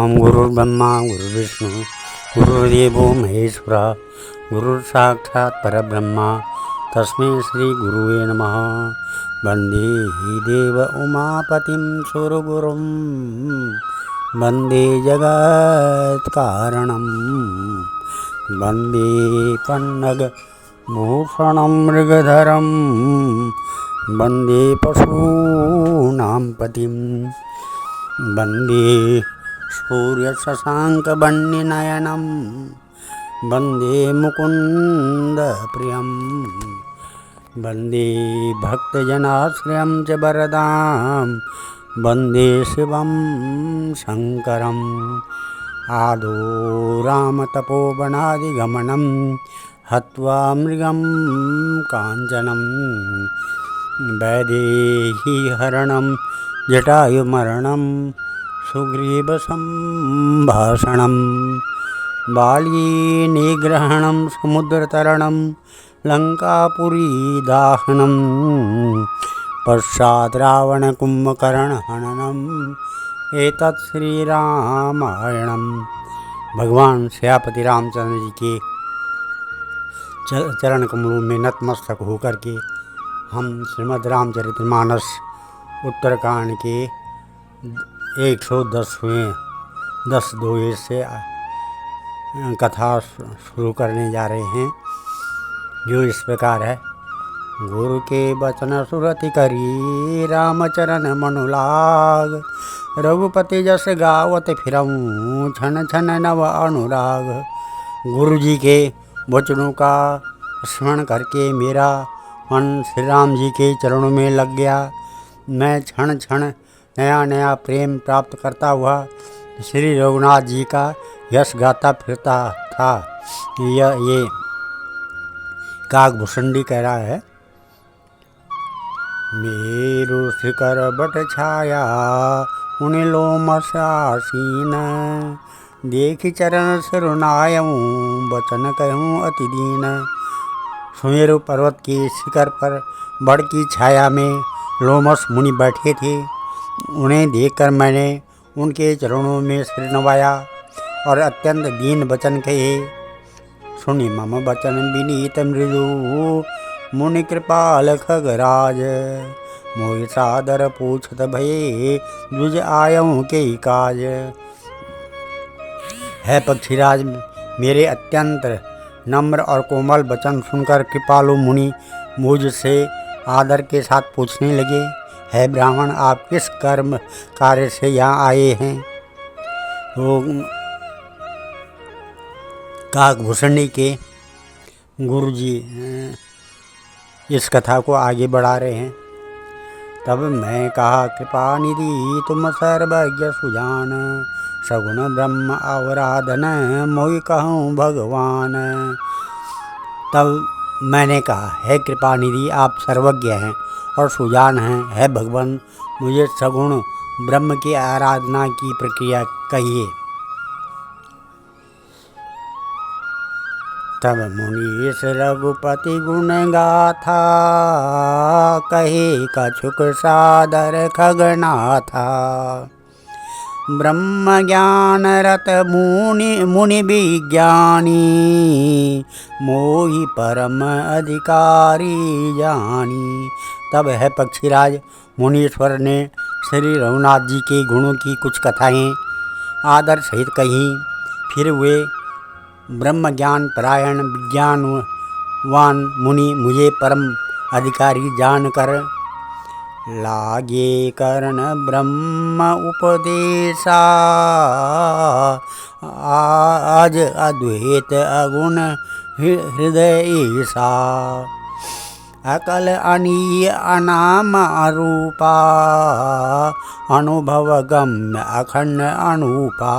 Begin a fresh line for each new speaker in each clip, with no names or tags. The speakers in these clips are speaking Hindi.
ओम गुरुर्ब्रह्मा गुरुर्विष्णु गुरुर्देवो महेश्वरः गुरुर्साक्षात् परब्रह्म तस्मै श्री गुरुवे नमः। वंदे देव उमापतिं सुरगुरुं वंदे जगत्कारणं वंदे पन्नगभूषणं मृगधरं वंदे पशूनां पतिं वंदे सूर्यशशाङ्कवर्णनयनं वंदे मुकुन्दप्रियं वंदे भक्तजनाश्रयं च वरदां वंदे शिवं शङ्करम्। आदौ रामतपोवनादिगमनं हत्वा मृगं काञ्चनं वैदेहीहरणं जटायुमरणं सुग्रीवसम्भाषणं बालीनिग्रहणं समुद्रतरणं लङ्कापुरीदाहनं पश्चात् रावणकुम्भकर्णहननम् एतत् श्रीरामायणं। भगवान श्यापति रामचंद्र जी के चरण कमलों में नतमस्तक होकर के हम श्रीमद् रामचरितमानस उत्तरकांड के 110वें 10 से कथा शुरू करने जा रहे हैं, जो इस प्रकार है। गुरु के बचन सुरति करी रामचरण मनुलाग, रघुपति जस गावत फिरऊँ छन छन नव अनुराग। गुरु जी के वचनों का स्मरण करके मेरा मन श्री राम जी के चरणों में लग गया। मैं क्षण क्षण नया नया प्रेम प्राप्त करता हुआ श्री रघुनाथ जी का यश गाता फिरता था। ये काकभूषणी कह रहा है। मेरु शिखर बट छाया उन लोमशासीन, देखि चरण सिरुनायऊँ बचन कहूँ अति दीन। सुमेरु पर्वत के शिखर पर बड़ की छाया में लोमश मुनि बैठे थे। उन्हें देखकर मैंने उनके चरणों में सिर नवाया और अत्यंत दीन वचन कहे। सुनि मम वचन विनीत मृदु, मुनि कृपाल खगराज। मोहि सादर पूछत भये, द्विज आयऊँ के काज। है पक्षीराज, मेरे अत्यंत नम्र और कोमल वचन सुनकर कृपालु मुनि मुझसे आदर के साथ पूछने लगे, है ब्राह्मण, आप किस कर्म कार्य से यहाँ आए हैं? वो काकभूषणी के गुरु जी इस कथा को आगे बढ़ा रहे हैं। तब मैं कहा, कृपा निधि तुम सर्वज्ञ सुजान, सगुण ब्रह्म अवराधन मोहि कहूँ भगवान। तब मैंने कहा, है कृपा निधि, आप सर्वज्ञ हैं और सुजान हैं। है भगवान, मुझे सगुण ब्रह्म की आराधना की प्रक्रिया कहिए। तब मुनीश रघुपति गुण गाथा, कहे कछुक सादर खगनाथा। ब्रह्म ज्ञान रत मुनि विज्ञानी, मोहि परम अधिकारी जानी। तब है पक्षीराज, मुनीश्वर ने श्री रघुनाथ जी के गुणों की कुछ कथाएं आदर सहित कही। फिर वे ब्रह्म ज्ञान परायण विज्ञानवान मुनि मुझे परम अधिकारी जानकर लागे करण ब्रह्म उपदेशा। आज अद्वैत अगुण हृदय ईसा, अकल अनीय अनाम अरूपा। अनुभव गम्य अखंड अनूपा।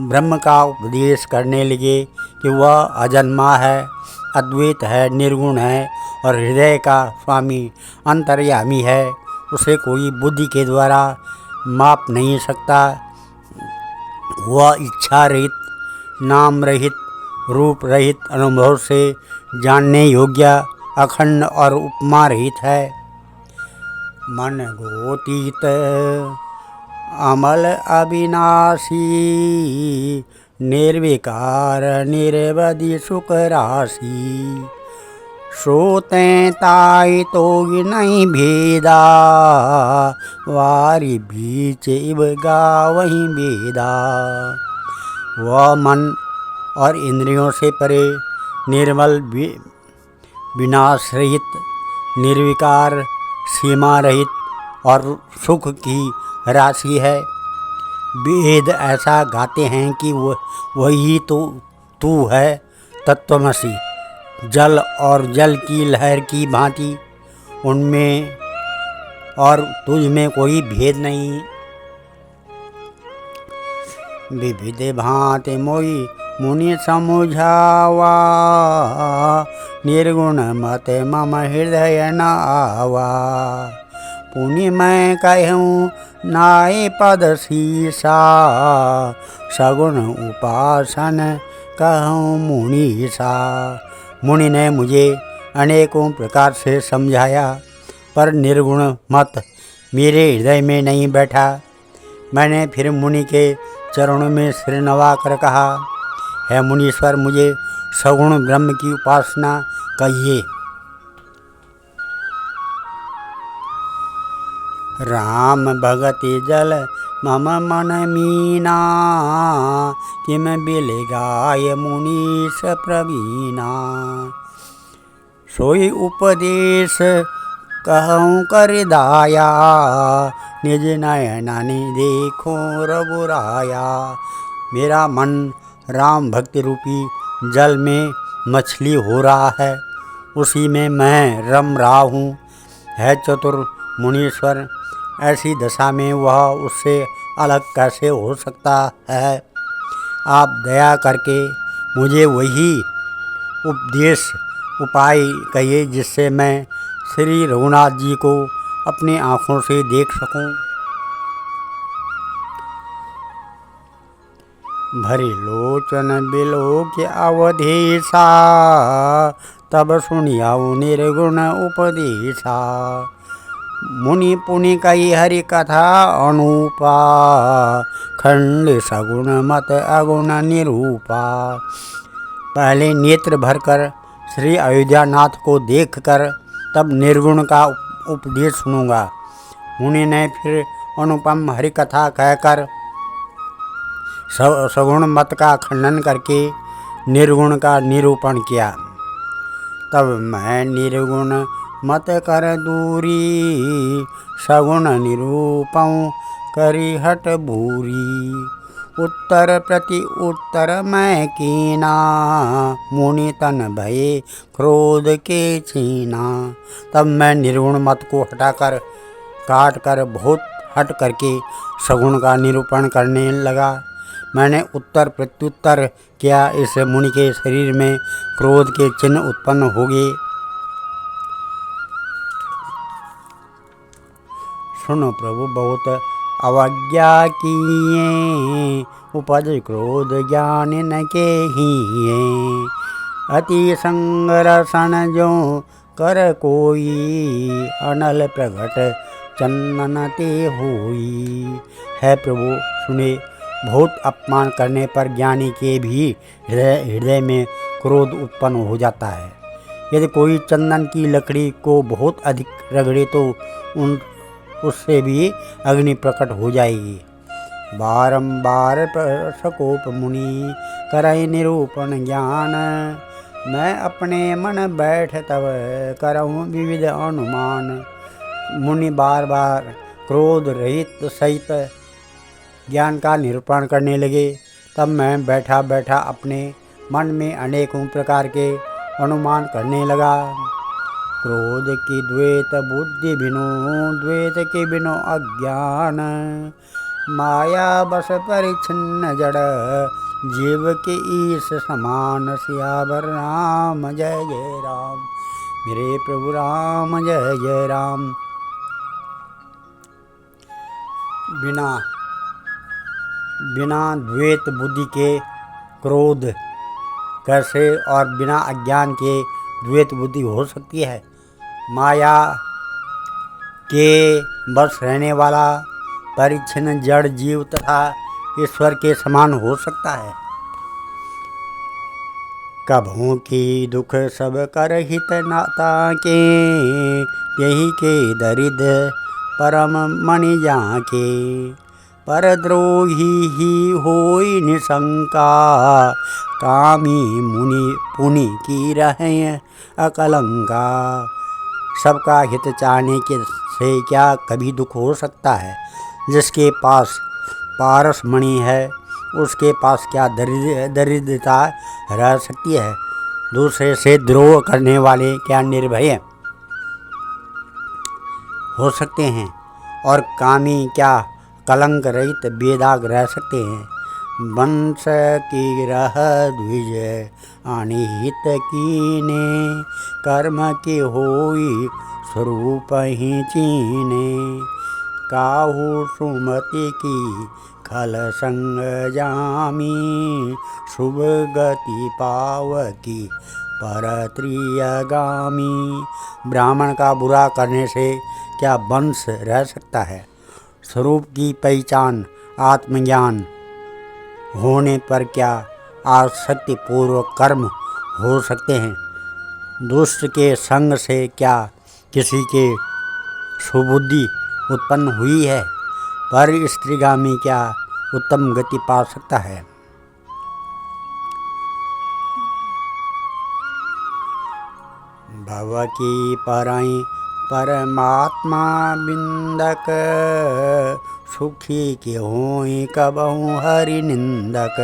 ब्रह्म का उपदेश करने लगे कि वह अजन्मा है, अद्वैत है, निर्गुण है और हृदय का स्वामी अंतर्यामी है। उसे कोई बुद्धि के द्वारा माप नहीं सकता। वह इच्छा रहित, नाम रहित, रूप रहित, अनुभव से जानने योग्य, अखंड और उपमा रहित है। मन गोतीत अमल अविनाशी निर्विकार निर्वधि सुख राशि। सोते ताई तो नहीं भेदा वारी बीच इब गावहीं बेदा। वह मन और इंद्रियों से परे निर्मल विनाश रहित निर्विकार सीमा रहित और सुख की राशि है। वेद ऐसा गाते हैं कि वही तो तू है तत्वमसि। जल और जल की लहर की भांति उनमें और तुझ में कोई भेद नहीं। विविध भांति मोई मुनि समुझावा निर्गुण मत मम हृदय न आवा। पुनि मैं कहूँ नाय पद शीसा सगुण उपासन कहूँ मुनीसा। मुनि ने मुझे अनेकों प्रकार से समझाया पर निर्गुण मत मेरे हृदय में नहीं बैठा। मैंने फिर मुनि के चरणों में सिर नवा कर कहा, है मुनीश्वर मुझे सगुण ब्रह्म की उपासना कहिए। राम भगति जल मम मन मीना किम बिल गाय मुनीश प्रवीणा। सोई उपदेश कहूँ कर दाया निज नयनानि देखो रघुराया। मेरा मन राम भक्ति रूपी जल में मछली हो रहा है, उसी में मैं रम रहा हूँ। है चतुर मुनीश्वर, ऐसी दशा में वह उससे अलग कैसे हो सकता है। आप दया करके मुझे वही उपदेश उपाय कहिए जिससे मैं श्री रघुनाथ जी को अपनी आँखों से देख सकूं। भरी लोचन बिलोक अवधेशा तब सुनियाऊ निर्गुण उपदेशा। मुनि पुनि कही हरि कथा अनुपा खंड सगुण मत अगुण निरूपा। पहले नेत्र भरकर श्री अयोध्यानाथ को देखकर तब निर्गुण का उपदेश सुनूंगा। मुनि ने फिर अनुपम हरि कथा कहकर सगुण मत का खंडन करके निर्गुण का निरूपण किया। तब मैं निर्गुण मत कर दूरी सगुण निरूपऊँ करी हट भूरी। उत्तर प्रति उत्तर मैं कीना मुनि तन भये क्रोध के छीना। तब मैं निर्गुण मत को हटाकर काट कर बहुत हट करके सगुण का निरूपण करने लगा। मैंने उत्तर प्रत्युत्तर किया, इससे मुनि के शरीर में क्रोध के चिन्ह उत्पन्न हो गए। सुनो प्रभु बहुत अवज्ञा किए उपज क्रोध ज्ञान न के हिए। अति संगरसन जो कर कोई अनल प्रगट चंदन ते होई। है प्रभु सुने, बहुत अपमान करने पर ज्ञानी के भी हृदय में क्रोध उत्पन्न हो जाता है। यदि कोई चंदन की लकड़ी को बहुत अधिक रगड़े तो उससे भी अग्नि प्रकट हो जाएगी। बारंबार प्रसकोप मुनि करई निरूपण ज्ञान। मैं अपने मन बैठ तब करऊँ विविध अनुमान। मुनि बार बार क्रोध रहित सहित ज्ञान का निरूपण करने लगे। तब मैं बैठा बैठा अपने मन में अनेकों प्रकार के अनुमान करने लगा। क्रोध की द्वैत बुद्धि बिनो द्वैत के बिनो अज्ञान। माया बस परिच्छिन्न जड़ जीव के ईश समान। सियावर राम जय जय राम, मेरे प्रभु राम जय जय राम। बिना द्वैत बुद्धि के क्रोध कैसे और बिना अज्ञान के द्वैत बुद्धि हो सकती है। माया के बस रहने वाला परिच्छिन्न जड़ जीव तथा ईश्वर के समान हो सकता है। कभों की दुख सब कर हित नाता के, यही के दरिद्र परम मणि जाके। परद्रोही ही होई निशंका, कामी मुनि पुनि की रहे अकलंका। सबका हित चाहने के से क्या कभी दुख हो सकता है। जिसके पास पारस मणि है उसके पास क्या दरिद्रता रह सकती है। दूसरे से द्रोह करने वाले क्या निर्भय हो सकते हैं, और कामी क्या कलंक रहित बेदाग रह सकते हैं। वंश की रह द्विज अनिहित कीने, कर्म के होई स्वरूप ही चीने। काहू सुमति की खल संग जामी, शुभ गति पावकी परत्रियगामी। ब्राह्मण का बुरा करने से क्या वंश रह सकता है। स्वरूप की पहचान आत्मज्ञान होने पर क्या आसक्ति पूर्वक कर्म हो सकते हैं। दुष्ट के संग से क्या किसी के सुबुद्धि उत्पन्न हुई है, पर स्त्रीगामी क्या उत्तम गति पा सकता है। भव की पराई परमात्मा बिंदक, सुखी के होई कबहु हरि निंदक।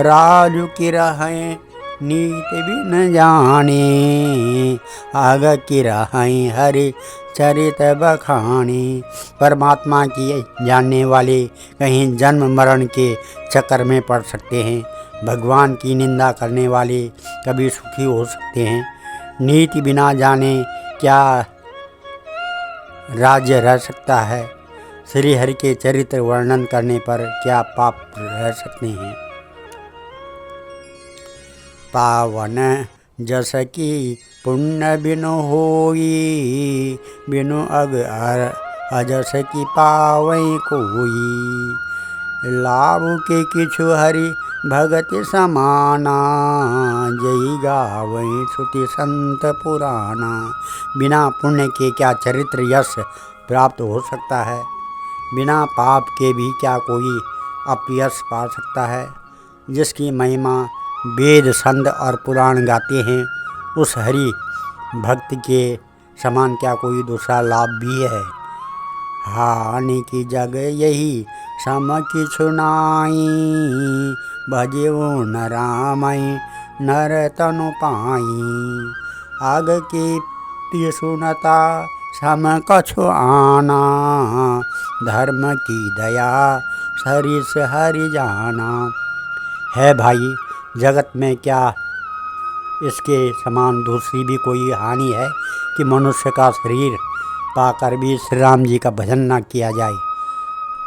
राजु की रहें नीति बिन जाने, आग की रहें हरि चरित बखानी। परमात्मा की जानने वाले कहीं जन्म मरण के चक्कर में पड़ सकते हैं। भगवान की निंदा करने वाले कभी सुखी हो सकते हैं। नीति बिना जाने क्या राज्य रह सकता है। श्री हरि के चरित्र वर्णन करने पर क्या पाप रह सकते हैं। पावन जस की पुण्य बिनु होई, बिनु अग अजस की पावई कोई। लाभ के किछु हरि भगति समाना, जय गावई श्रुति संत पुराना। बिना पुण्य के क्या चरित्र यश प्राप्त हो सकता है। बिना पाप के भी क्या कोई अपयश पा सकता है। जिसकी महिमा वेद संत और पुराण गाते हैं, उस हरि भक्त के समान क्या कोई दूसरा लाभ भी है। हानि की जग यही सम किछु नाई, भजेऊ न रामई नर तनु पाई। आग की पिसुनता सम कछु आना, धर्म की दया सरिस हरि जाना। है भाई, जगत में क्या इसके समान दूसरी भी कोई हानि है कि मनुष्य का शरीर पाकर भी श्री राम जी का भजन न किया जाए।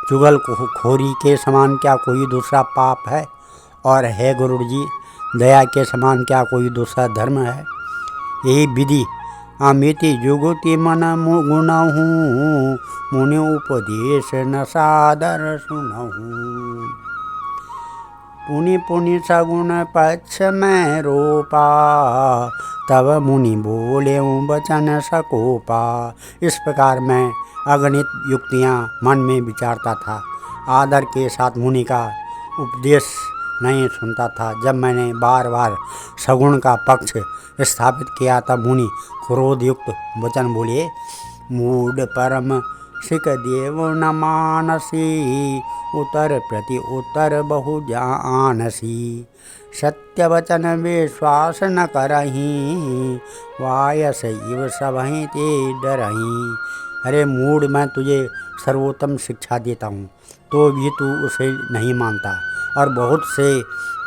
चुगल खोरी के समान क्या कोई दूसरा पाप है। और है गुरु जी, दया के समान क्या कोई दूसरा धर्म है। यही विधि अमिति जुगुति मन गुणहूँ, मुनि उपदेश न सादर सुनहूँ। पुनि पुनि सगुण पक्ष में रोपा, तब मुनि बोले वचन सकोपा। इस प्रकार मैं अगणित युक्तियाँ मन में विचारता था, आदर के साथ मुनि का उपदेश नहीं सुनता था। जब मैंने बार बार सगुण का पक्ष स्थापित किया तब मुनि क्रोध युक्त वचन बोले। मूड परम सिख देव न मानसी, उत्तर प्रति उत्तर बहु जानसी। सत्य वचन विश्वास न करही, वायस इव सबहि ते डरही। अरे मूड, मैं तुझे सर्वोत्तम शिक्षा देता हूँ तो भी तू उसे नहीं मानता, और बहुत से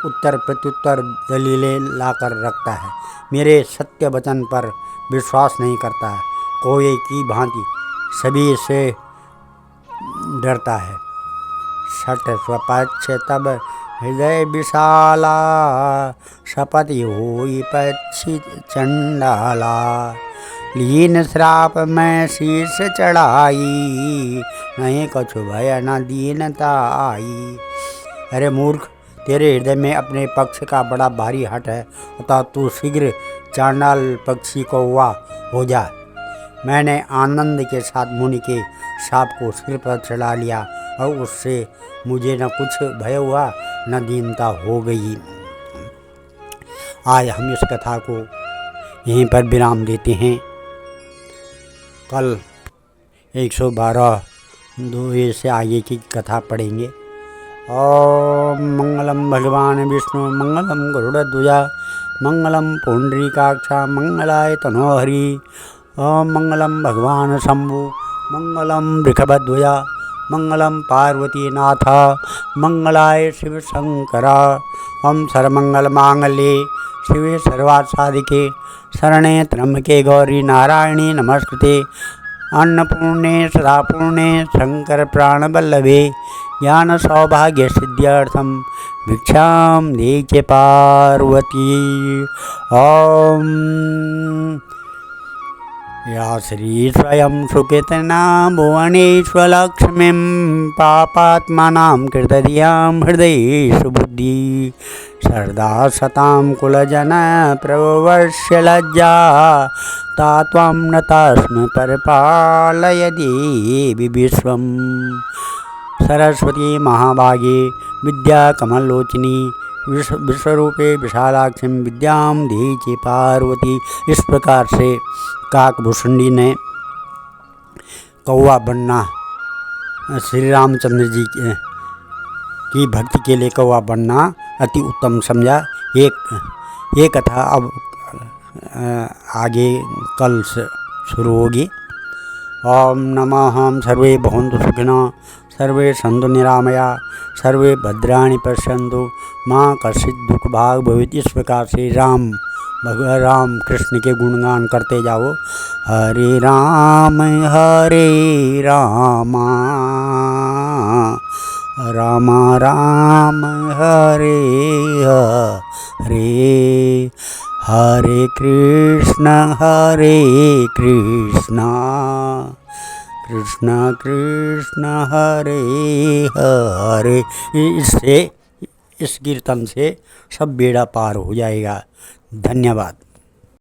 उत्तर प्रत्युत्तर दलीलें लाकर रखता है। मेरे सत्य वचन पर विश्वास नहीं करता है। कोई की भांति सभी से डरता है। छठ स्वपक्ष तब हृदय विशाला, शपथ होई पक्षी चंडाला। लीन श्राप मैं शीश चढ़ाई, नहीं कछु भय न दीनता आई। अरे मूर्ख, तेरे हृदय में अपने पक्ष का बड़ा भारी हट है, अतः तू शीघ्र चांडाल पक्षी कौवा हो जा। मैंने आनंद के साथ मुनि के साप को सिर पर चढ़ा लिया और उससे मुझे न कुछ भय हुआ न दीनता हो गई। आज हम इस कथा को यहीं पर विराम देते हैं। कल 112 2 से आगे की कथा पढ़ेंगे। ओम मंगलम भगवान विष्णु मंगलम गरुड़ध्वजा मंगलम पुंडरीकाक्षा मंगलाय तनोहरि। ओम मंगलम भगवान शंभु मंगलम वृषभध्वजा मंगलम पार्वती नाथ मंगलाय शिव शंकरा। ओम सर्वमंगल मांगल्ये शिवे सर्वार्थ साधिके शरणे त्र्यंबके गौरी नारायणी नमस्कृते। अन्नपूर्णे सदापूर्णे शंकर प्राणवल्लभे ज्ञान सौभाग्य सिद्ध्यर्थम भिक्षाम देहि पार्वती। ओम या श्री स्वयं सुकेतना भुवनेश्वलक्ष्मीं पापात्मानां कृतधियां हृदयेषु बुद्धि सरदा सतां कुलजन प्रभवस्य लज्जा ता त्वां नतास्म परिपालय देवि विश्वं। सरस्वती महाभागे विद्या कमलोचिनी विश्वरूपे विशालाक्षी विद्यां देहि पार्वती। इस प्रकार से काकभूषणी ने कौवा बनना श्री रामचंद्र जी की भक्ति के लिए कौवा बनना अति उत्तम समझा। ये कथा अब आगे कल से शुरू होगी। ओम नमः सर्वे भवन्तु सुखिनः सर्वे सन्तु निरामया सर्वे भद्राणि पश्यन्तु माँ कश्चित् दुःख भाग भवेत्। इस प्रकार से भगवान राम कृष्ण के गुणगान करते जाओ। हरे राम राम राम हरे हरे हरे कृष्ण कृष्ण कृष्ण हरे हरे। इस कीर्तन से सब बेड़ा पार हो जाएगा। धन्यवाद।